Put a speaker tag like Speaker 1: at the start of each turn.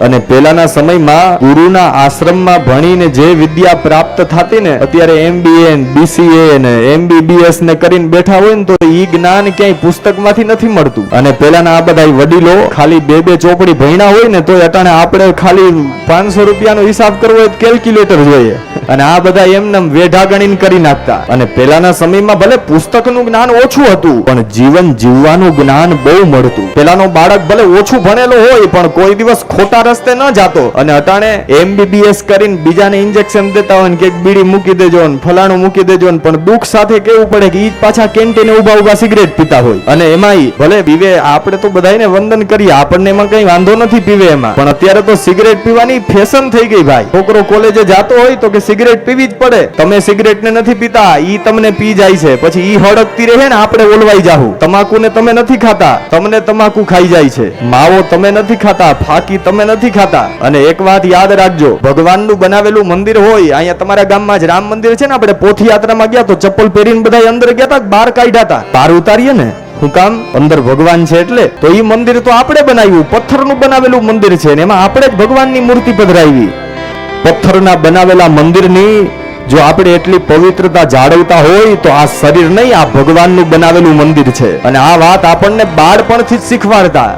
Speaker 1: અને પહેલાના સમયમાં ગુરુના આશ્રમમાં ભણીને જે વિદ્યા પ્રાપ્ત થતી ને, અત્યારે MBA ને BCA ને MBBS ને કરીને બેઠા હોય ને, તો ઈ જ્ઞાન ક્યાંય પુસ્તકમાંથી નથી મળતું. અને પહેલાના આ બધા વડીલો ખાલી બે ચોપડી ભણ્યા હોય ને, તો અટાણે આપણે ખાલી 500 રૂપિયાનો હિસાબ કરવો હોય તો કેલ્ક્યુલેટર જોઈએ. અને આ બધા એમને વેઢા ગણીને કરી નાખતા. અને પહેલાના સમયમાં ભલે પુસ્તકનું જ્ઞાન ઓછું હતું, પણ જીવન જીવવાનું જ્ઞાન બહુ મળતું. પહેલાનો બાળક ભલે ઓછું ભણેલો હોય, પણ કોઈ દિવસ ખોટા રસ્તે ન જાતો. અને અટાણે MBBS કરીને બીજાને ઇન્જેક્શન દેતા હોય ને કે બીડી મૂકી દેજો ને ફલાણું મૂકી દેજો ને, પણ દુઃખ સાથે કેવું પડે કે ઈ પાછા કેન્ટીને ઉભા સિગરેટ પીતા હોય. અને એમાંય ભલે પીવે, આપણે તો બધાને વંદન કરીએ, આપણને એમાં કઈ વાંધો નથી પીવે એમાં, પણ અત્યારે તો સિગરેટ પીવાની ફેશન થઈ ગઈ ભાઈ. છોકરો કોલેજે જાતો હોય તો કે સિગરેટ પીવી જ પડે. તમે સિગરેટ ને નથી પીતા, ઈ તમને પી જાય છે, પછી ઈ હળગતી રહે ને આપણે ઓલવાઈ જાહું. તમાકુ ને તમે નથી ખાતા, તમને તમાકુ ખાઈ જાય છે. માવો તમે નથી ખાતા, ફાકી તમે નથી ખાતા. અને એક વાત યાદ રાખજો, ભગવાનનું બનાવેલું મંદિર હોય, અહીંયા તમારા ગામમાં જ રામ મંદિર છે ને, આપણે પોથી યાત્રામાં ગયા તો ચપ્પલ પહેરીને બધા અંદર ગયા હતા, બહાર કાઢ્યા હતા. બહાર ઉતારીએ ને, શું કામ? અંદર ભગવાન છે એટલે. તો ઈ મંદિર તો આપણે બનાવ્યું, પથ્થરનું બનાવેલું મંદિર છે ને, એમાં આપણે જ ભગવાનની મૂર્તિ પધરાવી. પથ્થરના બનાવેલા મંદિરની જો આપણે એટલી પવિત્રતા જાળવતા હોય તો આ શરીર નહીં, આ ભગવાનનું બનાવેલું મંદિર છે. અને આ વાત આપણને બાળપણથી જ શીખવાડતા.